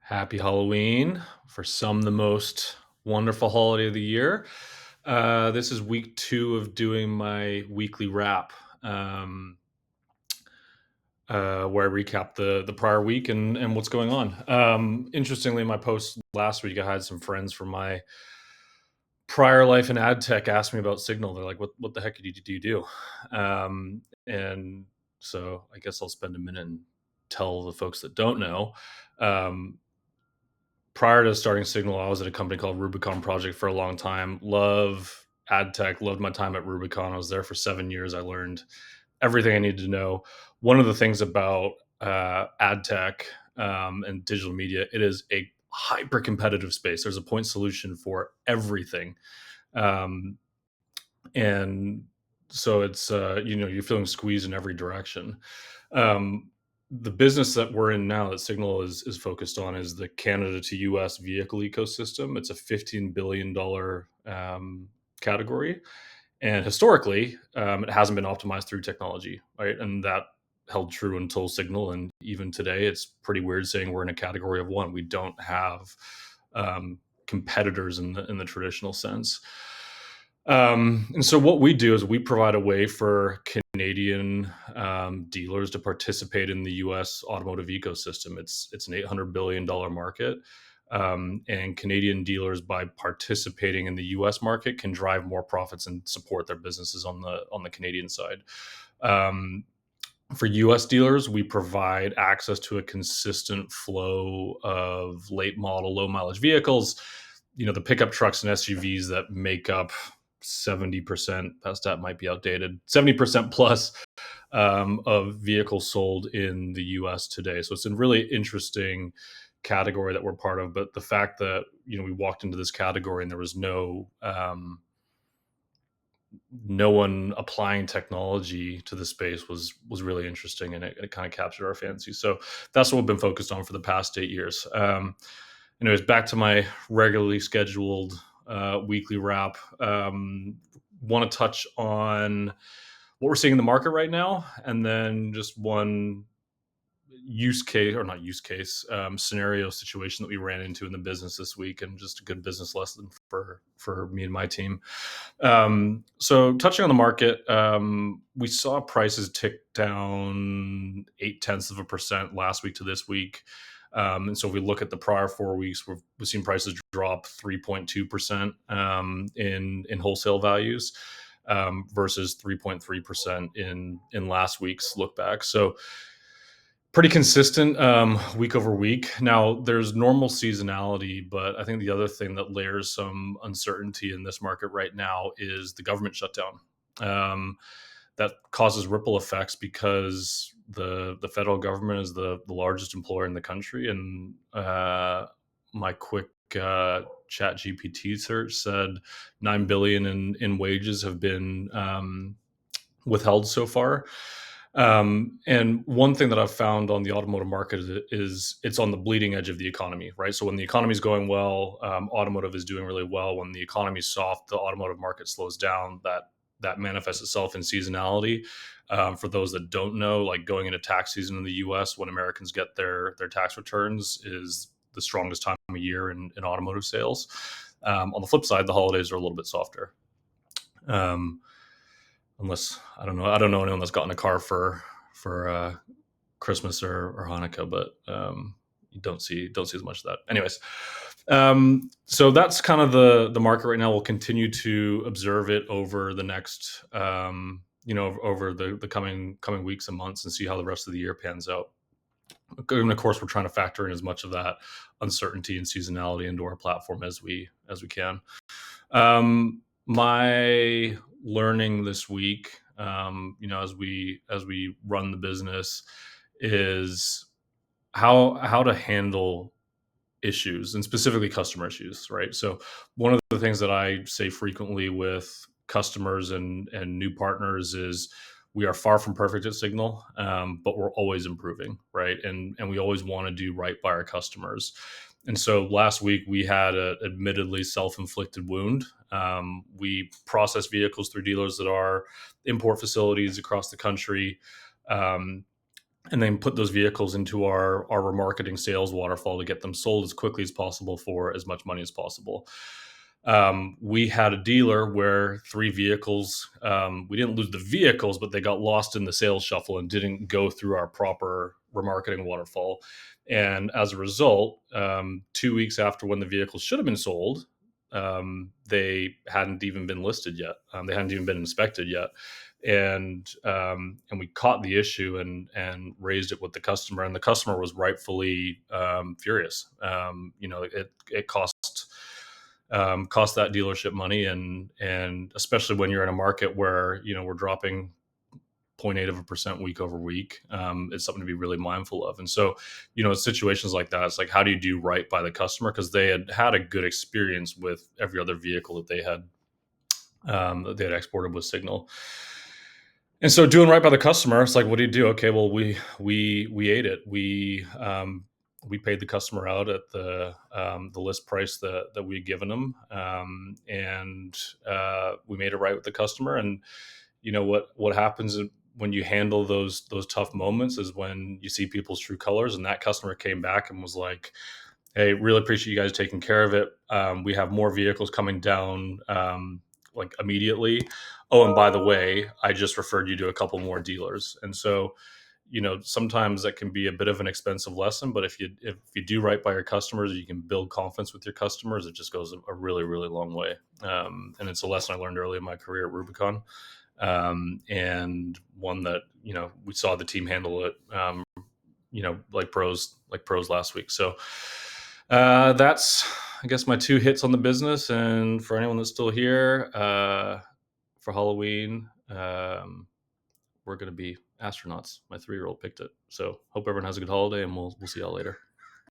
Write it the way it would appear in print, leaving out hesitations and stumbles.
Happy Halloween. For some, the most wonderful holiday of the year. This is week 2 of doing my weekly wrap, um, where I recap the prior week and what's going on. Interestingly, in my post last week, I had some friends from my prior life in ad tech ask me about Signal. They're like, "What the heck do you do?" And so I guess I'll spend a minute and tell the folks that don't know. Um, Prior to starting Signal, I was at a company called Rubicon Project for a long time. Love ad tech, loved my time at Rubicon. I was there for 7 years. I learned everything I needed to know. One of the things about ad tech and digital media, it is a hyper competitive space. There's a point solution for everything. Um, and so it's you're feeling squeezed in every direction. um, the business that we're in now that Signal is focused on is the Canada to US vehicle ecosystem. It's a $15 billion category, and historically it hasn't been optimized through technology, right? And that held true until Signal, and even today it's pretty weird saying we're in a category of one. We don't have competitors in the traditional sense. And so what we do is we provide a way for Canadian dealers to participate in the U.S. automotive ecosystem. It's an $800 billion market, and Canadian dealers, by participating in the U.S. market, can drive more profits and support their businesses on the Canadian side. Um, for US dealers, we provide access to a consistent flow of late model, low mileage vehicles. The pickup trucks and SUVs that make up 70%, that stat might be outdated, 70% plus of vehicles sold in the US today. So it's a really interesting category that we're part of. But the fact that, we walked into this category and there was no one applying technology to the space was really interesting, and it kind of captured our fancy. So that's what we've been focused on for the past 8 years. Anyways, back to my regularly scheduled weekly wrap. Want to touch on what we're seeing in the market right now, and then just one use case, or not use case, scenario situation that we ran into in the business this week, and just a good business lesson for me and my team. So touching on the market, we saw prices tick down 0.8% last week to this week. And so if we look at the prior 4 weeks, we've seen prices drop 3.2% in wholesale values, versus 3.3% in last week's look back. So pretty consistent week over week. Now, there's normal seasonality, but I think the other thing that layers some uncertainty in this market right now is the government shutdown. That causes ripple effects because the federal government is the largest employer in the country, and my quick chat GPT search said 9 billion in wages have been withheld so far. And one thing that I've found on the automotive market is it's on the bleeding edge of the economy, right? So when the economy is going well, automotive is doing really well. When the economy is soft, the automotive market slows down. That manifests itself in seasonality. For those that don't know, like going into tax season in the U.S., when Americans get their tax returns, is the strongest time of year in automotive sales. On the flip side, the holidays are a little bit softer. Um, Unless I don't know anyone that's gotten a car for Christmas or Hanukkah, but you don't see as much of that. Anyways, so that's kind of the market right now. We'll continue to observe it over the next over the coming weeks and months, and see how the rest of the year pans out. And of course, we're trying to factor in as much of that uncertainty and seasonality into our platform as we can. My learning this week, as we run the business, is how to handle issues, and specifically customer issues, right? So one of the things that I say frequently with customers and new partners is we are far from perfect at Signal, but we're always improving, right? And we always want to do right by our customers. And so last week we had a admittedly self-inflicted wound. We process vehicles through dealers that are import facilities across the country. Um, and then put those vehicles into our remarketing sales waterfall to get them sold as quickly as possible for as much money as possible. We had a dealer where three vehicles, we didn't lose the vehicles, but they got lost in the sales shuffle and didn't go through our proper remarketing waterfall. And as a result, 2 weeks after when the vehicles should have been sold, they hadn't even been listed yet. They hadn't even been inspected yet, and we caught the issue and raised it with the customer, and the customer was rightfully furious. It cost that dealership money, and especially when you're in a market where we're dropping 0.8% week over week, it's something to be really mindful of. And so, in situations like that, it's like, how do you do right by the customer? Because they had had a good experience with every other vehicle that they had exported with Signal. And so, doing right by the customer, it's like, what do you do? Okay, well, we ate it. We paid the customer out at the list price that we had given them, and we made it right with the customer. And what happens when you handle those tough moments is when you see people's true colors. And that customer came back and was like, "Hey, really appreciate you guys taking care of it. We have more vehicles coming down, like immediately. Oh, and by the way, I just referred you to a couple more dealers." And so, sometimes that can be a bit of an expensive lesson, but if you do right by your customers, you can build confidence with your customers. It just goes a really, really long way. And it's a lesson I learned early in my career at Rubicon, and one that we saw the team handle it, like pros last week. So that's, I guess, my two hits on the business. And for anyone that's still here, for Halloween, we're going to be astronauts. My 3-year-old picked it. So hope everyone has a good holiday, and we'll see y'all later.